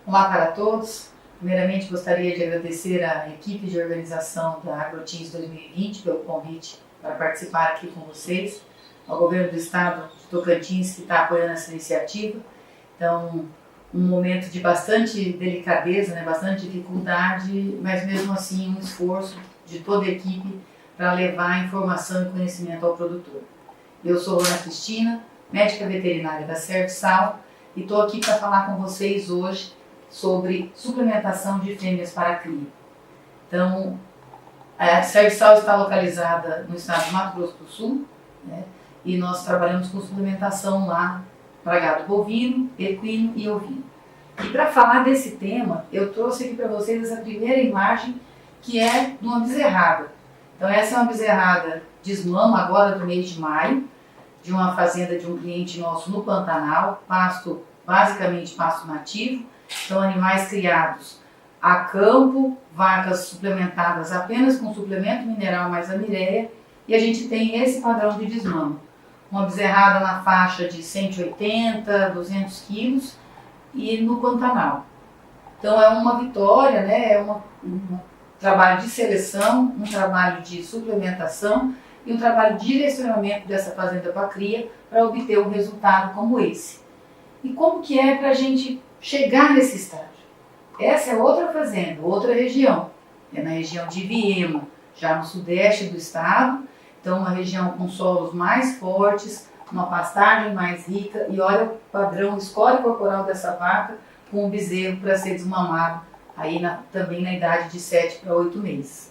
Olá para todos. Primeiramente, gostaria de agradecer à equipe de organização da AgroTeams 2020 pelo convite para participar aqui com vocês, ao governo do estado de Tocantins que está apoiando essa iniciativa. Então, um momento de bastante delicadeza, bastante dificuldade, mas mesmo assim um esforço de toda a equipe para levar informação e conhecimento ao produtor. Eu sou Ana Cristina, médica veterinária da Serviçal, e estou aqui para falar com vocês hoje sobre suplementação de fêmeas para cria. Então, a Serviçal está localizada no estado de Mato Grosso do Sul, e nós trabalhamos com suplementação lá para gado bovino, equino e ovino. E para falar desse tema, eu trouxe aqui para vocês essa primeira imagem, que é de uma bezerrada. Então essa é uma bezerrada desmama agora do mês de maio, de uma fazenda de um cliente nosso no Pantanal, pasto, basicamente pasto nativo. Então animais criados a campo, vacas suplementadas apenas com suplemento mineral mais a mireia, e a gente tem esse padrão de desmama. Uma bezerrada na faixa de 180, 200 quilos e no Pantanal. Então é uma vitória, é um trabalho de seleção, um trabalho de suplementação e um trabalho de direcionamento dessa fazenda para a cria para obter um resultado como esse. E como que é para a gente chegar nesse estágio? Essa é outra fazenda, outra região. É na região de Viema, já no sudeste do estado. Então uma região com solos mais fortes, uma pastagem mais rica, e olha o padrão, o score corporal dessa vaca com um bezerro para ser desmamado, aí também na idade de 7 para 8 meses.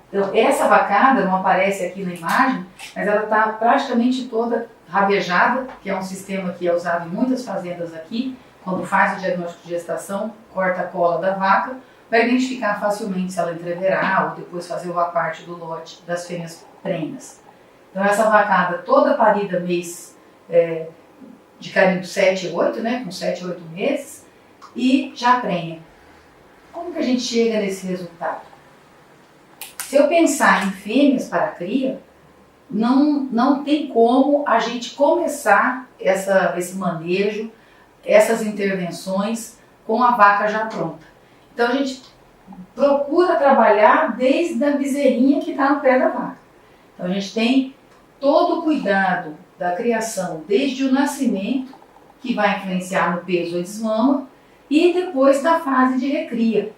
Então essa vacada não aparece aqui na imagem, mas ela está praticamente toda rabejada, que é um sistema que é usado em muitas fazendas aqui, quando faz o diagnóstico de gestação, corta a cola da vaca, para identificar facilmente se ela entreverá ou depois fazer o aparte do lote das fêmeas prenhas. Então essa vacada toda parida mês de carinho 7 e 8, com 7 e 8 meses, e já prenha. Como que a gente chega nesse resultado? Se eu pensar em fêmeas para a cria, não tem como a gente começar esse manejo, essas intervenções com a vaca já pronta. Então a gente procura trabalhar desde a bezerrinha que está no pé da vaca. Então a gente tem todo o cuidado da criação desde o nascimento, que vai influenciar no peso ou desmama, e depois da fase de recria.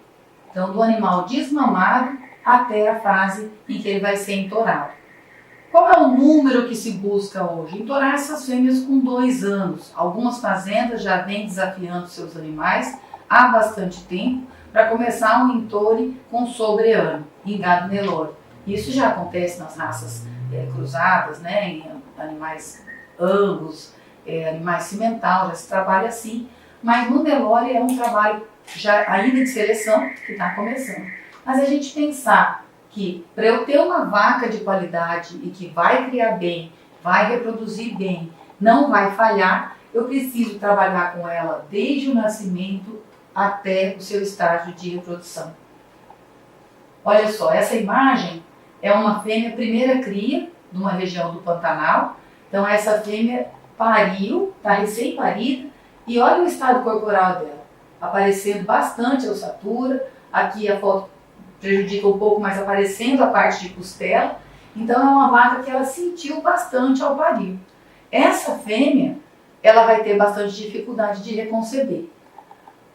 Então do animal desmamado até a fase em que ele vai ser entorado. Qual é o número que se busca hoje? Entorar essas fêmeas com 2 anos. Algumas fazendas já vêm desafiando seus animais há bastante tempo para começar um entore com sobre-ano, em gado Nelore. Isso já acontece nas raças cruzadas, em animais Angus, animais cimental, já se trabalha assim, mas no Nelore é um trabalho já ainda de seleção que está começando. Mas a gente pensar que para eu ter uma vaca de qualidade e que vai criar bem, vai reproduzir bem, não vai falhar, eu preciso trabalhar com ela desde o nascimento até o seu estágio de reprodução. Olha só, essa imagem é uma fêmea primeira cria de uma região do Pantanal. Então essa fêmea pariu, está recém-parida, e olha o estado corporal dela, aparecendo bastante a ossatura. Aqui a foto prejudica um pouco, mas aparecendo a parte de costela. Então é uma vaca que ela sentiu bastante ao parir. Essa fêmea, ela vai ter bastante dificuldade de reconceber.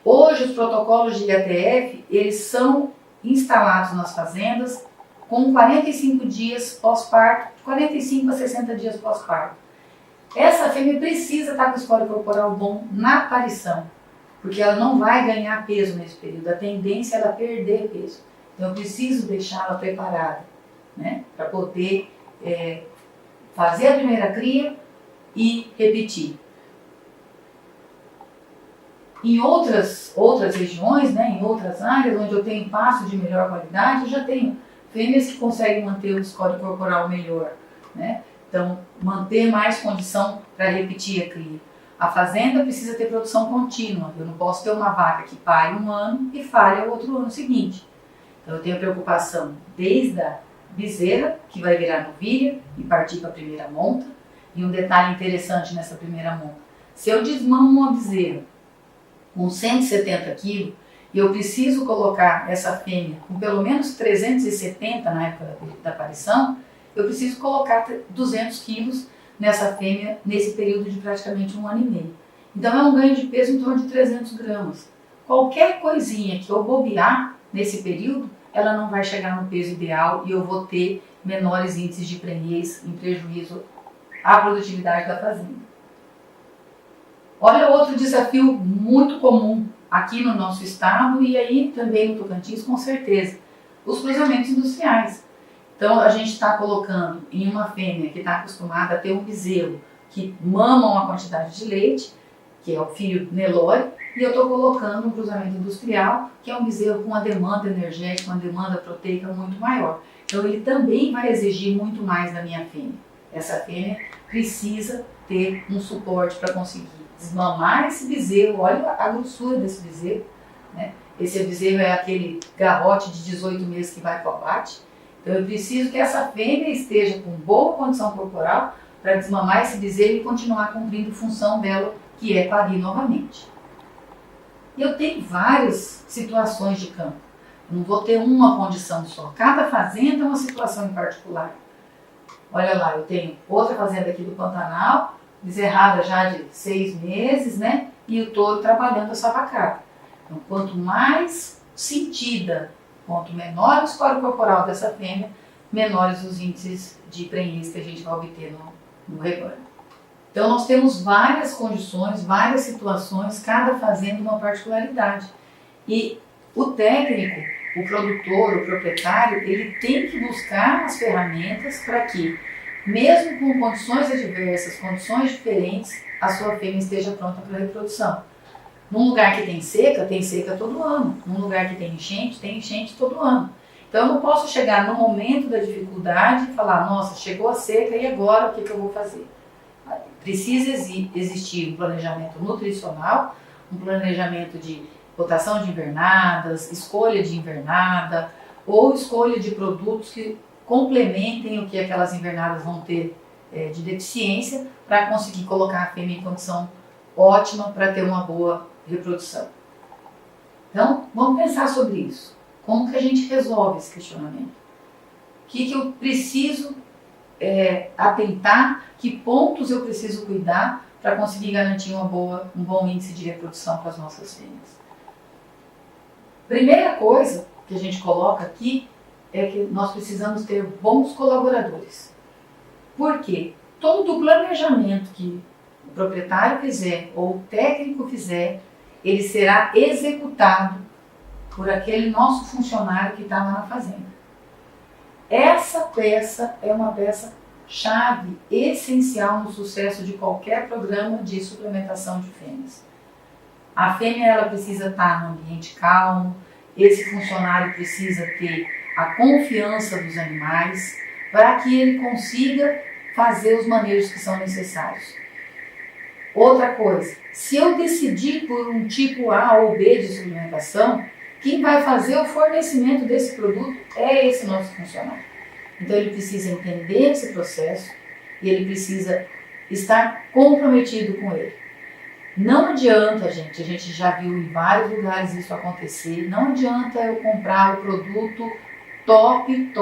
Hoje os protocolos de IATF, eles são instalados nas fazendas com 45 dias pós-parto, 45 a 60 dias pós-parto. Essa fêmea precisa estar com o score corporal bom na aparição, porque ela não vai ganhar peso nesse período, a tendência é ela perder peso. Então eu preciso deixá-la preparada, para poder fazer a primeira cria e repetir. Em outras regiões, em outras áreas onde eu tenho pasto de melhor qualidade, eu já tenho fêmeas que conseguem manter o score corporal melhor, Então, manter mais condição para repetir a cria. A fazenda precisa ter produção contínua. Eu não posso ter uma vaca que pare um ano e falha o outro ano seguinte. Então, eu tenho a preocupação desde a bezerra, que vai virar novilha e partir para a primeira monta. E um detalhe interessante nessa primeira monta: se eu desmamo uma bezerra com 170 quilos, e eu preciso colocar essa fêmea com pelo menos 370 na época da aparição, eu preciso colocar 200 quilos nessa fêmea nesse período de praticamente 1 ano e meio. Então é um ganho de peso em torno de 300 gramas. Qualquer coisinha que eu bobear nesse período, ela não vai chegar no peso ideal e eu vou ter menores índices de prenhez em prejuízo à produtividade da fazenda. Olha outro desafio muito comum aqui no nosso estado e aí também no Tocantins, com certeza, os cruzamentos industriais. Então a gente está colocando em uma fêmea que está acostumada a ter um bezerro que mama uma quantidade de leite, que é o filho Nelore, e eu estou colocando um cruzamento industrial, que é um bezerro com uma demanda energética, uma demanda proteica muito maior. Então ele também vai exigir muito mais da minha fêmea. Essa fêmea precisa ter um suporte para conseguir desmamar esse bezerro. Olha a grossura desse bezerro, né? Esse bezerro é aquele garrote de 18 meses que vai para o abate. Então eu preciso que essa fêmea esteja com boa condição corporal para desmamar esse bezerro e continuar cumprindo a função dela, que é parir novamente. Eu tenho várias situações de campo. Não vou ter uma condição só. Cada fazenda é uma situação em particular. Olha lá, eu tenho outra fazenda aqui do Pantanal, bezerrada já de 6 meses, né? E o touro trabalhando essa vacada. Então, quanto mais sentida, quanto menor o score corporal dessa fêmea, menores os índices de prenhez que a gente vai obter no rebanho. Então, nós temos várias condições, várias situações, cada fazenda uma particularidade. E o técnico, o produtor, o proprietário, ele tem que buscar as ferramentas para que, mesmo com condições adversas, condições diferentes, a sua fêmea esteja pronta para a reprodução. Num lugar que tem seca todo ano. Num lugar que tem enchente todo ano. Então eu não posso chegar no momento da dificuldade e falar, nossa, chegou a seca e agora o que eu vou fazer? Precisa existir um planejamento nutricional, um planejamento de rotação de invernadas, escolha de invernada ou escolha de produtos que complementem o que aquelas invernadas vão ter de deficiência para conseguir colocar a fêmea em condição ótima para ter uma boa reprodução. Então, vamos pensar sobre isso. Como que a gente resolve esse questionamento? O que eu preciso atentar, que pontos eu preciso cuidar para conseguir garantir um bom índice de reprodução para as nossas fêmeas? Primeira coisa que a gente coloca aqui é que nós precisamos ter bons colaboradores. Por quê? Todo o planejamento que o proprietário fizer ou o técnico fizer, ele será executado por aquele nosso funcionário que está lá na fazenda. Essa peça é uma peça chave, essencial no sucesso de qualquer programa de suplementação de fêmeas. A fêmea ela precisa estar num ambiente calmo, esse funcionário precisa ter a confiança dos animais para que ele consiga fazer os manejos que são necessários. Outra coisa, se eu decidir por um tipo A ou B de suplementação, quem vai fazer o fornecimento desse produto é esse nosso funcionário. Então ele precisa entender esse processo e ele precisa estar comprometido com ele. Não adianta, gente, a gente já viu em vários lugares isso acontecer, não adianta eu comprar o produto top,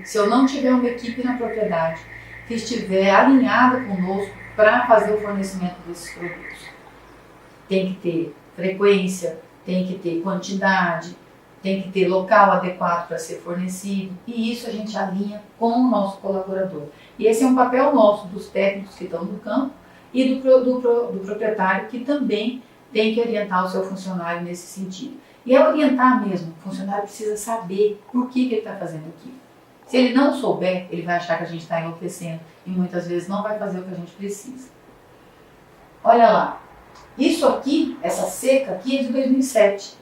se eu não tiver uma equipe na propriedade que estiver alinhada conosco para fazer o fornecimento desses produtos. Tem que ter frequência, tem que ter quantidade, tem que ter local adequado para ser fornecido, e isso a gente alinha com o nosso colaborador. E esse é um papel nosso, dos técnicos que estão no campo e do proprietário, que também tem que orientar o seu funcionário nesse sentido. E é orientar mesmo, o funcionário precisa saber por que ele está fazendo aquilo. Se ele não souber, ele vai achar que a gente está enlouquecendo e muitas vezes não vai fazer o que a gente precisa. Olha lá, isso aqui, essa seca aqui é de 2007,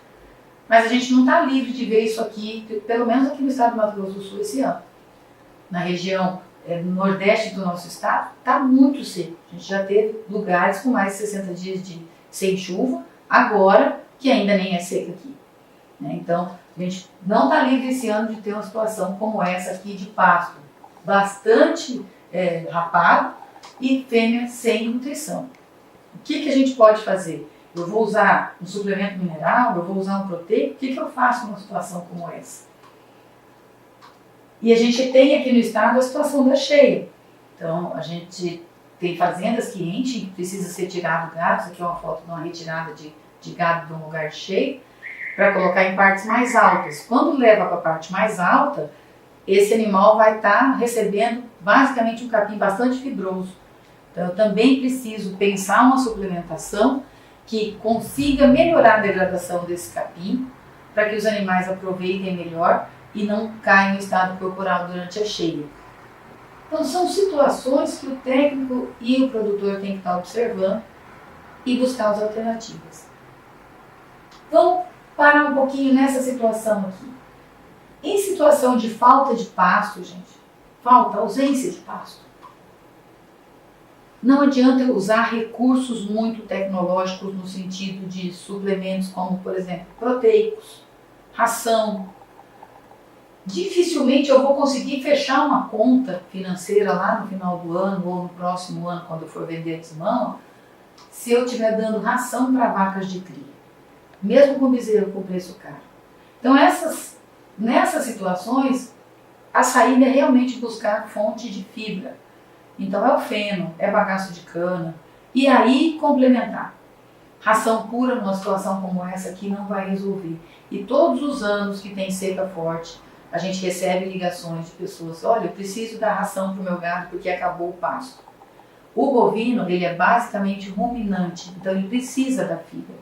mas a gente não está livre de ver isso aqui, pelo menos aqui no estado do Mato Grosso do Sul esse ano. Na região nordeste do nosso estado, está muito seco. A gente já teve lugares com mais de 60 dias sem chuva, agora que ainda nem é seca aqui. Então, a gente não está livre esse ano de ter uma situação como essa aqui de pasto, bastante rapado e fêmea sem nutrição. O que a gente pode fazer? eu vou usar um suplemento mineral, eu vou usar um proteico, o que eu faço numa situação como essa? E a gente tem aqui no estado a situação da cheia. Então, a gente tem fazendas que enchem, que precisa ser tirado gado. Isso aqui é uma foto de uma retirada de gado de um lugar cheio, para colocar em partes mais altas. Quando leva para a parte mais alta, esse animal vai estar recebendo basicamente um capim bastante fibroso. Então, eu também preciso pensar uma suplementação que consiga melhorar a degradação desse capim, para que os animais aproveitem melhor e não caiam no estado corporal durante a cheia. Então, são situações que o técnico e o produtor têm que estar observando e buscar as alternativas. Vamos parar um pouquinho nessa situação aqui. Em situação de falta de pasto, gente, ausência de pasto, não adianta usar recursos muito tecnológicos no sentido de suplementos como, por exemplo, proteicos, ração. Dificilmente eu vou conseguir fechar uma conta financeira lá no final do ano ou no próximo ano, quando eu for vender desmama, se eu estiver dando ração para vacas de cria, mesmo com bezerro com preço caro. Então, nessas situações, a saída é realmente buscar fonte de fibra. Então, é o feno, é bagaço de cana, e aí complementar. Ração pura numa situação como essa aqui não vai resolver. E todos os anos que tem seca forte, a gente recebe ligações de pessoas: olha, eu preciso dar ração para o meu gado porque acabou o pasto. O bovino, ele é basicamente ruminante, então ele precisa da fibra.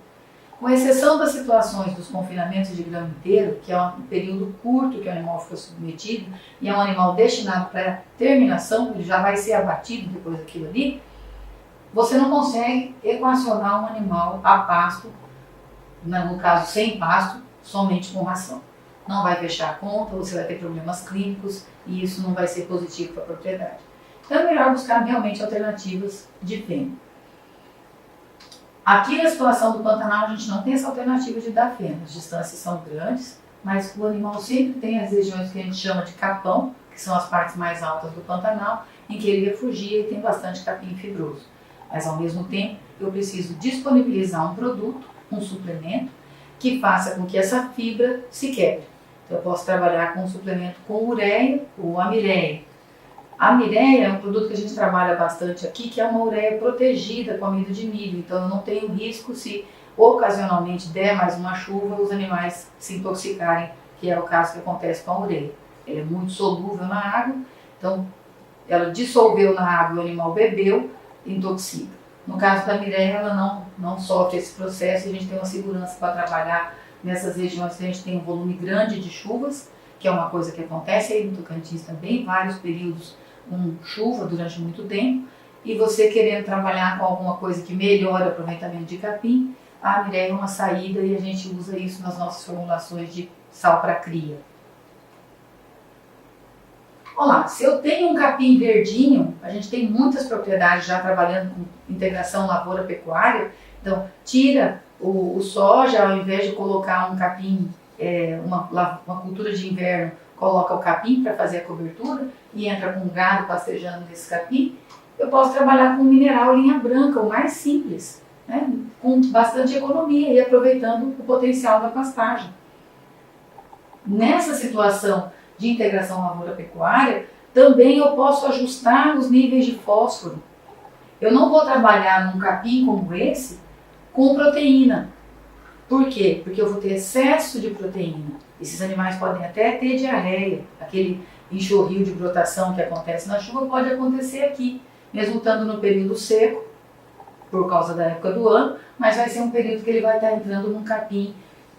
Com exceção das situações dos confinamentos de grão inteiro, que é um período curto que o animal fica submetido, e é um animal destinado para terminação, ele já vai ser abatido depois daquilo ali, você não consegue equacionar um animal a pasto, no caso sem pasto, somente com ração. Não vai fechar a conta, você vai ter problemas clínicos e isso não vai ser positivo para a propriedade. Então é melhor buscar realmente alternativas de feno. Aqui na situação do Pantanal a gente não tem essa alternativa de dar feno, as distâncias são grandes, mas o animal sempre tem as regiões que a gente chama de capão, que são as partes mais altas do Pantanal, em que ele refugia e tem bastante capim fibroso. Mas ao mesmo tempo eu preciso disponibilizar um produto, um suplemento, que faça com que essa fibra se quebre. Então eu posso trabalhar com um suplemento com ureia ou a mireia. A mireia é um produto que a gente trabalha bastante aqui, que é uma ureia protegida com amido de milho. Então eu não tenho risco se ocasionalmente der mais uma chuva, os animais se intoxicarem, que é o caso que acontece com a ureia. Ela é muito solúvel na água, então ela dissolveu na água e o animal bebeu, intoxica. No caso da mireia, ela não sofre esse processo e a gente tem uma segurança para trabalhar nessas regiões que a gente tem um volume grande de chuvas, que é uma coisa que acontece aí no Tocantins também, vários períodos com chuva durante muito tempo, e você querendo trabalhar com alguma coisa que melhora o aproveitamento de capim, a mireia é uma saída e a gente usa isso nas nossas formulações de sal para cria. Olá, se eu tenho um capim verdinho, a gente tem muitas propriedades já trabalhando com integração lavoura-pecuária, então tira o soja, ao invés de colocar um capim, uma cultura de inverno, coloca o capim para fazer a cobertura e entra com gado pastejando nesse capim. Eu posso trabalhar com mineral linha branca, o mais simples, né, com bastante economia e aproveitando o potencial da pastagem. Nessa situação de integração lavoura-pecuária, também eu posso ajustar os níveis de fósforo. Eu não vou trabalhar num capim como esse com proteína. Por quê? Porque eu vou ter excesso de proteína. Esses animais podem até ter diarreia, aquele enxurril de brotação que acontece na chuva pode acontecer aqui, mesmo estando no período seco, por causa da época do ano, mas vai ser um período que ele vai estar entrando num capim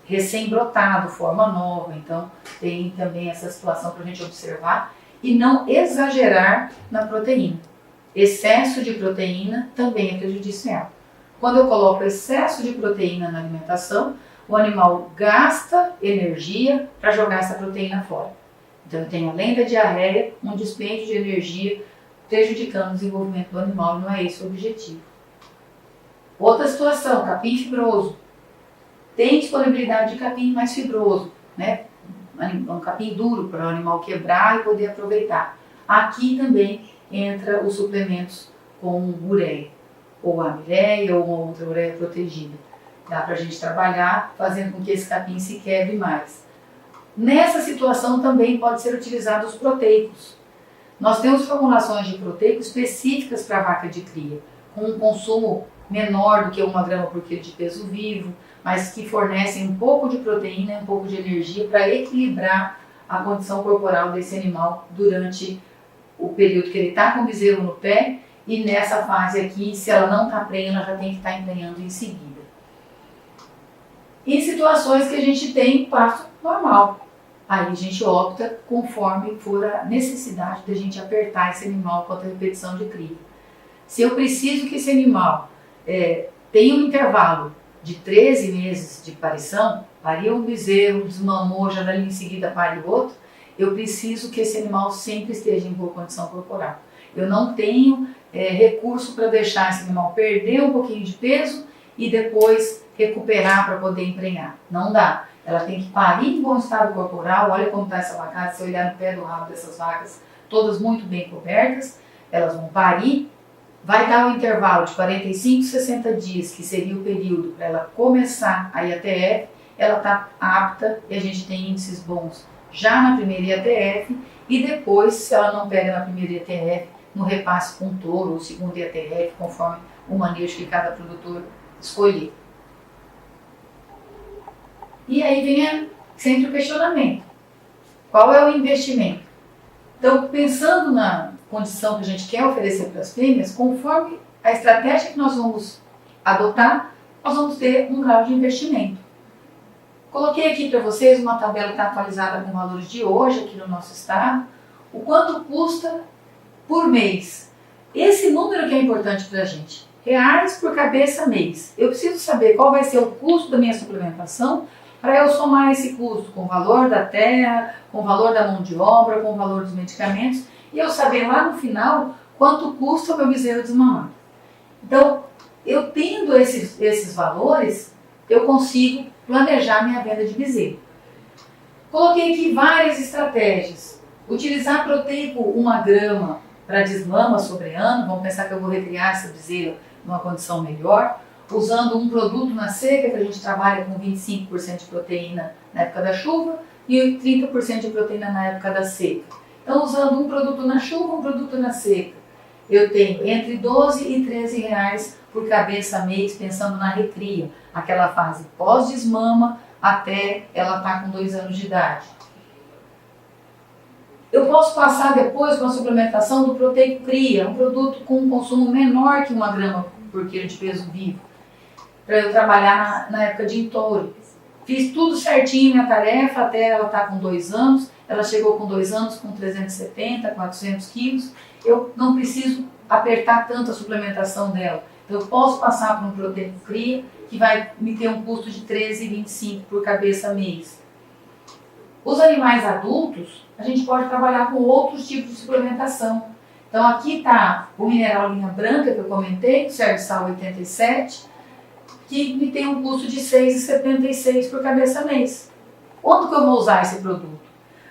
recém-brotado, forma nova, então tem também essa situação para a gente observar e não exagerar na proteína. Excesso de proteína também é prejudicial. Quando eu coloco excesso de proteína na alimentação, o animal gasta energia para jogar essa proteína fora. Então eu tenho, além da diarreia, um dispêndio de energia prejudicando o desenvolvimento do animal e não é esse o objetivo. Outra situação, capim fibroso. Tem disponibilidade de capim mais fibroso, né? Um capim duro para o animal quebrar e poder aproveitar. Aqui também entra os suplementos com ureia, ou a mireia ou uma outra ureia protegida. Dá para a gente trabalhar fazendo com que esse capim se quebre mais. Nessa situação também pode ser utilizado os proteicos. Nós temos formulações de proteico específicas para a vaca de cria, com um consumo menor do que 1 grama por quilo de peso vivo, mas que fornecem um pouco de proteína e um pouco de energia para equilibrar a condição corporal desse animal durante o período que ele está com o bezerro no pé, e nessa fase aqui, se ela não está prenha, ela já tem que estar emprenhando em seguida. Em situações que a gente tem pasto normal, aí a gente opta conforme for a necessidade de a gente apertar esse animal quanto à repetição de cria. Se eu preciso que esse animal tenha um intervalo de 13 meses de parição, pariu um bezerro, desmamou, já dali em seguida pare outro, eu preciso que esse animal sempre esteja em boa condição corporal. Eu não tenho recurso para deixar esse animal perder um pouquinho de peso e depois recuperar para poder emprenhar. Não dá. Ela tem que parir em bom estado corporal. Olha como está essa vacada, se olhar no pé do rabo dessas vacas, todas muito bem cobertas, elas vão parir. Vai dar um intervalo de 45 a 60 dias, que seria o período para ela começar a IATF, ela está apta e a gente tem índices bons já na primeira IATF, e depois, se ela não pega na primeira IATF, no repasse com touro ou segunda IATF, conforme o manejo que cada produtor escolher. E aí vem sempre o questionamento. Qual é o investimento? Então, pensando na condição que a gente quer oferecer para as fêmeas, conforme a estratégia que nós vamos adotar, nós vamos ter um grau de investimento. Coloquei aqui para vocês uma tabela que está atualizada com valores de hoje aqui no nosso estado, o quanto custa por mês. Esse número que é importante para a gente, reais por cabeça mês. Eu preciso saber qual vai ser o custo da minha suplementação para eu somar esse custo com o valor da terra, com o valor da mão de obra, com o valor dos medicamentos, e eu saber lá no final quanto custa o meu bezerro desmamado. Então, eu tendo esses valores, eu consigo planejar minha venda de bezerro. Coloquei aqui várias estratégias. Utilizar proteico 1 grama para desmama sobre ano, vamos pensar que eu vou recriar essa bezerra numa condição melhor, usando um produto na seca, que a gente trabalha com 25% de proteína na época da chuva e 30% de proteína na época da seca. Então, usando um produto na chuva, um produto na seca, eu tenho entre 12 e 13 reais por cabeça mês, pensando na recria, aquela fase pós-desmama até ela estar com 2 anos de idade. Eu posso passar depois com a suplementação do Proteico Cria, um produto com um consumo menor que 1 grama por quilo de peso vivo, para eu trabalhar na época de entouro. Fiz tudo certinho minha tarefa até ela estar com 2 anos, ela chegou com 2 anos com 370, 400 quilos, eu não preciso apertar tanto a suplementação dela. Então eu posso passar para um Proteico Cria, que vai me ter um custo de R$ 13,25 por cabeça mês. Os animais adultos, a gente pode trabalhar com outros tipos de suplementação. Então aqui está o mineral linha branca que eu comentei, o Servisal 87, que me tem um custo de R$ 6,76 por cabeça mês. Onde que eu vou usar esse produto?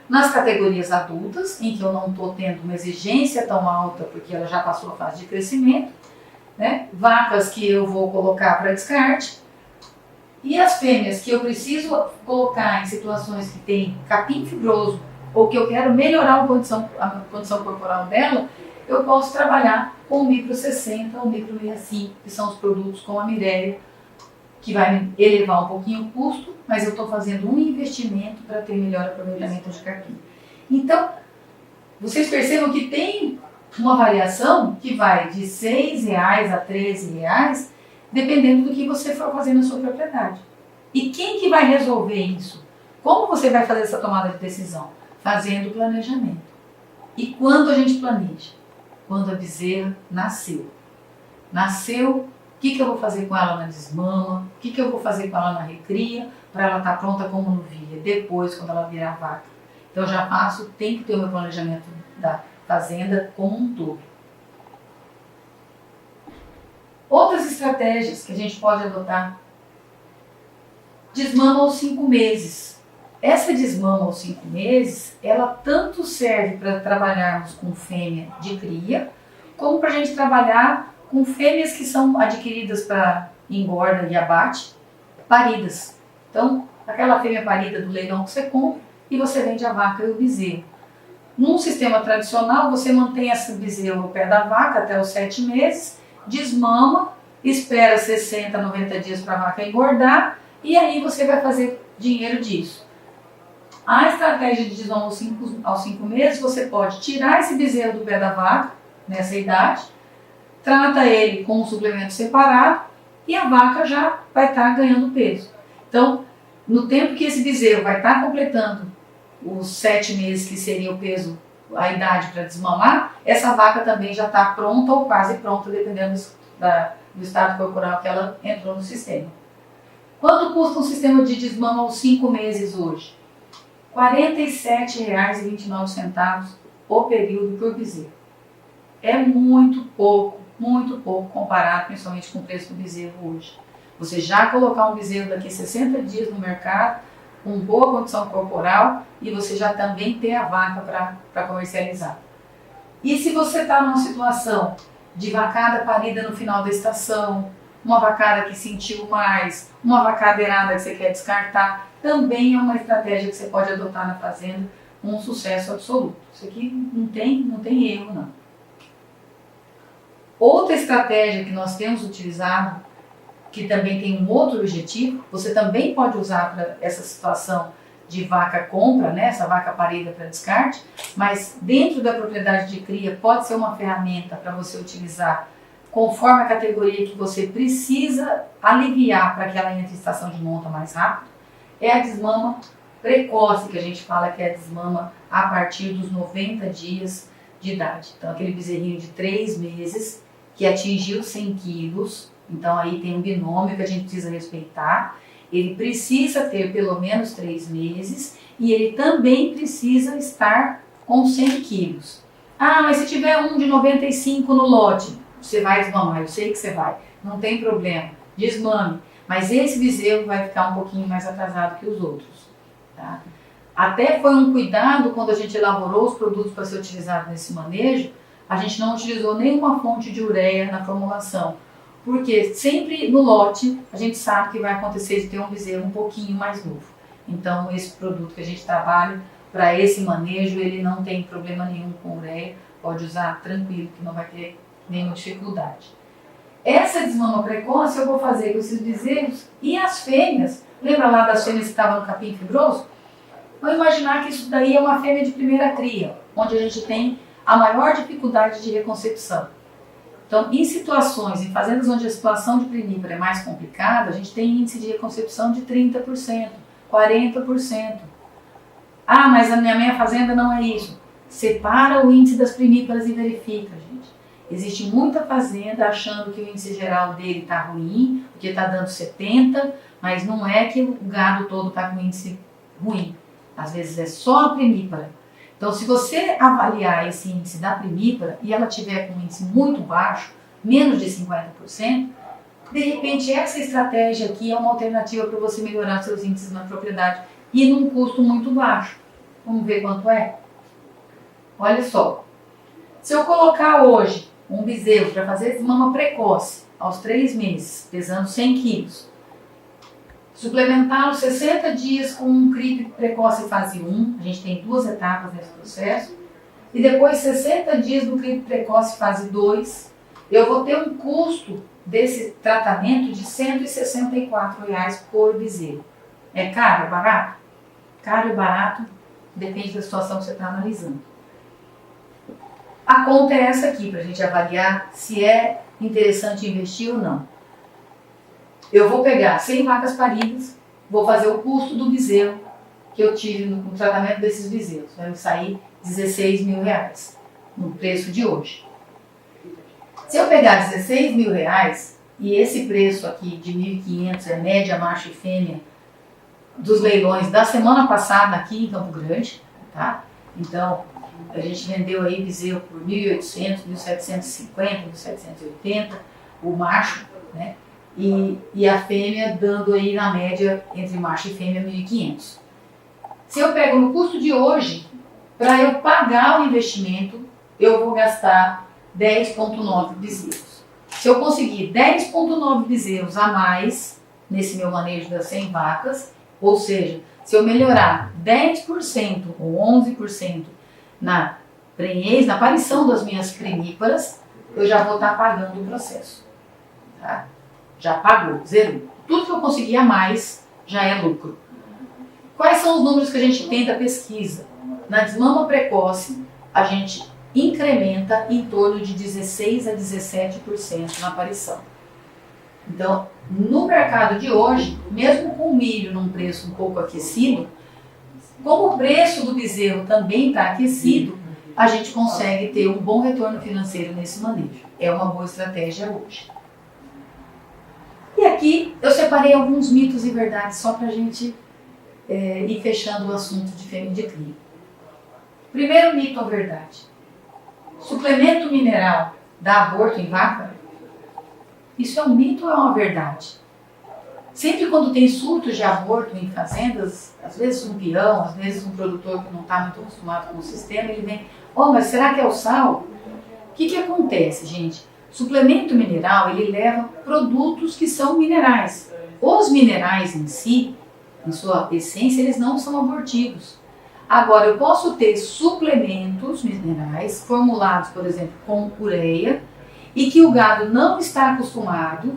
Nas categorias adultas, em que eu não estou tendo uma exigência tão alta, porque ela já passou a fase de crescimento, né? Vacas que eu vou colocar para descarte, e as fêmeas que eu preciso colocar em situações que tem capim fibroso, ou que eu quero melhorar a condição corporal dela, eu posso trabalhar com o Micro 60 ou o Micro 65, que são os produtos com a mireia, que vai me elevar um pouquinho o custo, mas eu estou fazendo um investimento para ter melhor aproveitamento de capim. Então, vocês percebam que tem uma variação que vai de R$ 6 a R$ 13, dependendo do que você for fazer na sua propriedade. E quem que vai resolver isso? Como você vai fazer essa tomada de decisão? Fazendo planejamento. E quando a gente planeja? Quando a bezerra nasceu. Nasceu, o que eu vou fazer com ela na desmama? O que eu vou fazer com ela na recria? Para ela estar pronta como novilha, depois quando ela virar vaca. Então eu já faço, tem que ter o meu planejamento da fazenda como um todo. Outras estratégias que a gente pode adotar. Desmama aos 5 meses. Essa desmama aos 5 meses, ela tanto serve para trabalharmos com fêmea de cria, como para a gente trabalhar com fêmeas que são adquiridas para engorda e abate, paridas. Então, aquela fêmea parida do leilão que você compra e você vende a vaca e o bezerro. Num sistema tradicional, você mantém esse bezerro no pé da vaca até os 7 meses, desmama, espera 60, 90 dias para a vaca engordar e aí você vai fazer dinheiro disso. A estratégia de desmama aos 5 meses, você pode tirar esse bezerro do pé da vaca, nessa idade, trata ele com um suplemento separado e a vaca já vai estar ganhando peso. Então, no tempo que esse bezerro vai estar completando os 7 meses, que seria o peso, a idade para desmamar, essa vaca também já está pronta ou quase pronta, dependendo do estado corporal que ela entrou no sistema. Quanto custa um sistema de desmama aos 5 meses hoje? R$ 47,29 o período por bezerro. É muito pouco comparado principalmente com o preço do bezerro hoje. Você já colocar um bezerro daqui a 60 dias no mercado, com boa condição corporal, e você já também ter a vaca para comercializar. E se você está numa situação de vacada parida no final da estação, uma vacada que sentiu mais, uma vacada errada que você quer descartar, também é uma estratégia que você pode adotar na fazenda com um sucesso absoluto. Isso aqui não tem erro, não. Outra estratégia que nós temos utilizado, que também tem um outro objetivo, você também pode usar para essa situação de vaca compra, né, essa vaca parida para descarte, mas dentro da propriedade de cria pode ser uma ferramenta para você utilizar conforme a categoria que você precisa aliviar para que ela entre em estação de monta mais rápido. É a desmama precoce, que a gente fala que é a desmama a partir dos 90 dias de idade. Então aquele bezerrinho de 3 meses que atingiu 100 quilos, então aí tem um binômio que a gente precisa respeitar. Ele precisa ter pelo menos 3 meses e ele também precisa estar com 100 quilos. Ah, mas se tiver um de 95 no lote, você vai desmamar, eu sei que você vai, não tem problema, desmame. Mas esse bezerro vai ficar um pouquinho mais atrasado que os outros. Tá? Até foi um cuidado quando a gente elaborou os produtos para ser utilizado nesse manejo, a gente não utilizou nenhuma fonte de ureia na formulação. Porque sempre no lote a gente sabe que vai acontecer de ter um bezerro um pouquinho mais novo. Então esse produto que a gente trabalha para esse manejo, ele não tem problema nenhum com ureia, pode usar tranquilo que não vai ter nenhuma dificuldade. Essa desmama precoce eu vou fazer com esses bezerros e as fêmeas, lembra lá das fêmeas que estavam no capim fibroso? Vamos imaginar que isso daí é uma fêmea de primeira cria, onde a gente tem a maior dificuldade de reconcepção. Então, em situações, em fazendas onde a situação de primípara é mais complicada, a gente tem índice de reconcepção de 30%, 40%. Ah, mas a minha fazenda não é isso. Separa o índice das primíparas e verifica, gente. Existe muita fazenda achando que o índice geral dele está ruim, porque está dando 70%, mas não é que o gado todo está com índice ruim. Às vezes é só a primípara. Então, se você avaliar esse índice da primípara e ela tiver com um índice muito baixo, menos de 50%, de repente essa estratégia aqui é uma alternativa para você melhorar seus índices na propriedade e num custo muito baixo. Vamos ver quanto é? Olha só, se eu colocar hoje um bezerro para fazer desmama precoce aos 3 meses, pesando 100 quilos, suplementá-lo 60 dias com um CRIP precoce fase 1, a gente tem 2 etapas nesse processo, e depois 60 dias do CRIP precoce fase 2, eu vou ter um custo desse tratamento de R$ 164 por bezerro. É caro, é barato? Caro e barato, depende da situação que você está analisando. A conta é essa aqui, para a gente avaliar se é interessante investir ou não. Eu vou pegar 100 vacas paridas, vou fazer o custo do bezerro que eu tive no tratamento desses bezerros. Vai sair R$16 mil no preço de hoje. Se eu pegar R$16 mil e esse preço aqui de 1.500 é média, macho e fêmea dos leilões da semana passada aqui em Campo Grande, tá? Então, a gente vendeu aí bezerro por 1.800, 1.750, 1.780, o macho, né? E a fêmea dando aí na média entre macho e fêmea 1.500. Se eu pego no custo de hoje, para eu pagar o investimento, eu vou gastar 10,9 bezerros. Se eu conseguir 10,9 bezerros a mais, nesse meu manejo das 100 vacas, ou seja, se eu melhorar 10% ou 11% na prenhez, na aparição das minhas creníparas, eu já vou estar pagando o processo. Tá? Já pagou, zerou. Tudo que eu conseguir a mais já é lucro. Quais são os números que a gente tem da pesquisa? Na desmama precoce, a gente incrementa em torno de 16 a 17% na aparição. Então, no mercado de hoje, mesmo com o milho num preço um pouco aquecido, como o preço do bezerro também está aquecido, a gente consegue ter um bom retorno financeiro nesse manejo. É uma boa estratégia hoje. E aqui eu separei alguns mitos e verdades só para a gente ir fechando o assunto de fêmea de cria. Primeiro mito ou verdade. Suplemento mineral dá aborto em vaca? Isso é um mito ou é uma verdade? Sempre quando tem surtos de aborto em fazendas, às vezes um peão, às vezes um produtor que não está muito acostumado com o sistema, ele vem, mas será que é o sal? O que acontece, gente? Suplemento mineral, ele leva produtos que são minerais. Os minerais em si, em sua essência, eles não são abortivos. Agora, eu posso ter suplementos minerais formulados, por exemplo, com ureia, e que o gado não está acostumado,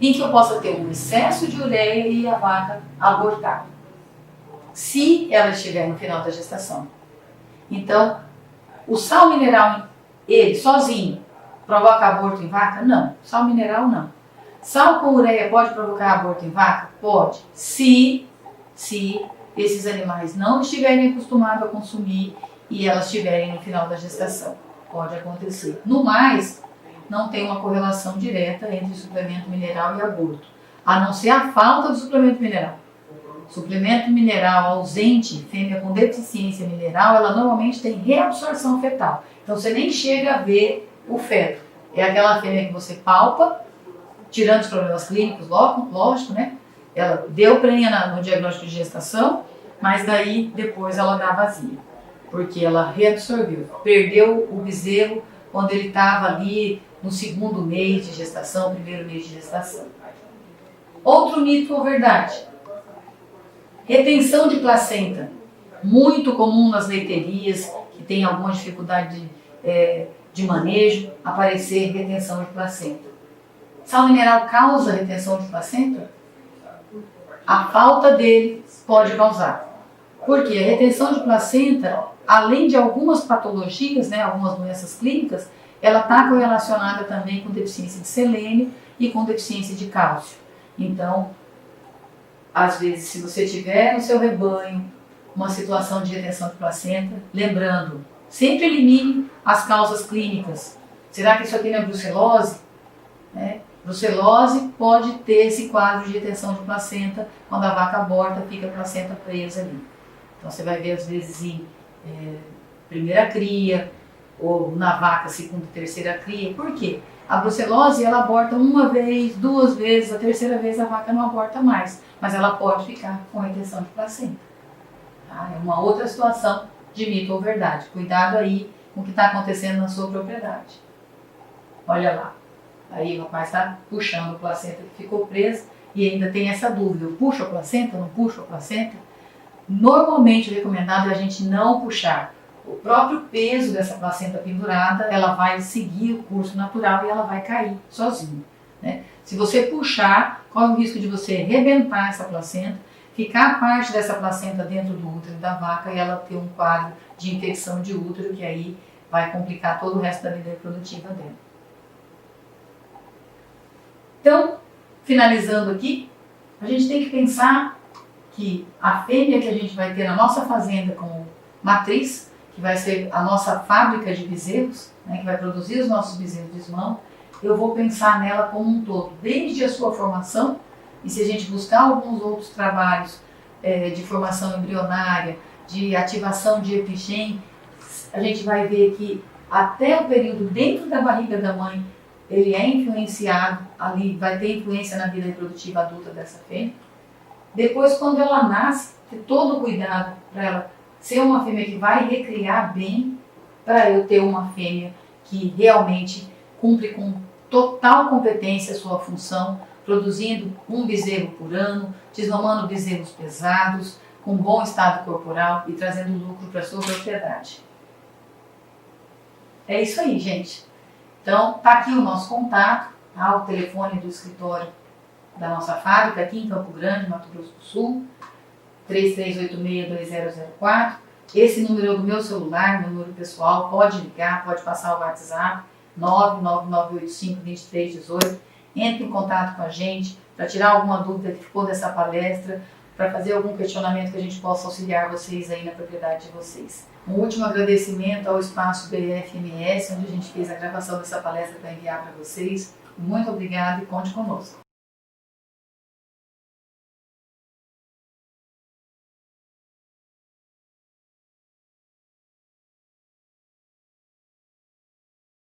em que eu possa ter um excesso de ureia e a vaca abortar, se ela estiver no final da gestação. Então, o sal mineral, ele sozinho, provoca aborto em vaca? Não. Sal mineral, não. Sal com ureia pode provocar aborto em vaca? Pode. Se esses animais não estiverem acostumados a consumir e elas estiverem no final da gestação. Pode acontecer. No mais, não tem uma correlação direta entre suplemento mineral e aborto, a não ser a falta do suplemento mineral. Suplemento mineral ausente, fêmea com deficiência mineral, ela normalmente tem reabsorção fetal. Então você nem chega a ver o feto. É aquela fêmea que você palpa, tirando os problemas clínicos, lógico, né? Ela deu prenha no diagnóstico de gestação, mas daí depois ela dá vazia, porque ela reabsorveu, perdeu o bezerro quando ele estava ali no segundo mês de gestação, primeiro mês de gestação. Outro mito ou verdade. Retenção de placenta, muito comum nas leiterias, que tem alguma dificuldade de manejo, aparecer retenção de placenta. Sal mineral causa retenção de placenta? A falta dele pode causar. Porque a retenção de placenta, além de algumas patologias, né, algumas doenças clínicas, ela está correlacionada também com deficiência de selênio e com deficiência de cálcio. Então, às vezes, se você tiver no seu rebanho uma situação de retenção de placenta, lembrando, sempre elimine as causas clínicas. Será que isso aqui não é brucelose? Brucelose pode ter esse quadro de retenção de placenta, quando a vaca aborta, fica a placenta presa ali. Então você vai ver às vezes em primeira cria, ou na vaca segunda e terceira cria. Por quê? A brucelose ela aborta uma vez, duas vezes, a terceira vez a vaca não aborta mais, mas ela pode ficar com retenção de placenta. Tá? É uma outra situação de mito ou verdade. Cuidado aí com o que está acontecendo na sua propriedade. Olha lá. Aí o rapaz está puxando a placenta que ficou presa e ainda tem essa dúvida, eu puxo a placenta, não puxo a placenta? Normalmente o recomendado é a gente não puxar. O próprio peso dessa placenta pendurada, ela vai seguir o curso natural e ela vai cair sozinha. Né? Se você puxar, corre o risco de você arrebentar essa placenta, ficar parte dessa placenta dentro do útero da vaca e ela ter um quadro de infecção de útero que aí vai complicar todo o resto da vida reprodutiva dela. Então, finalizando aqui, a gente tem que pensar que a fêmea que a gente vai ter na nossa fazenda como matriz, que vai ser a nossa fábrica de bezerros, né, que vai produzir os nossos bezerros de desmão, eu vou pensar nela como um todo, desde a sua formação, e se a gente buscar alguns outros trabalhos de formação embrionária, de ativação de epigênio, a gente vai ver que até o período dentro da barriga da mãe, ele é influenciado, ali vai ter influência na vida reprodutiva adulta dessa fêmea. Depois, quando ela nasce, ter todo o cuidado para ela ser uma fêmea que vai recriar bem, para eu ter uma fêmea que realmente cumpre com total competência a sua função, produzindo um bezerro por ano, desmamando bezerros pesados, com bom estado corporal e trazendo lucro para a sua propriedade. É isso aí, gente. Então, tá aqui o nosso contato, tá? O telefone do escritório da nossa fábrica aqui em Campo Grande, Mato Grosso do Sul, 3386-2004. Esse número é do meu celular, meu número pessoal, pode ligar, pode passar o WhatsApp, 99985-2318. Entre em contato com a gente para tirar alguma dúvida que ficou dessa palestra, para fazer algum questionamento que a gente possa auxiliar vocês aí na propriedade de vocês. Um último agradecimento ao Espaço BFMS, onde a gente fez a gravação dessa palestra para enviar para vocês. Muito obrigada e conte conosco.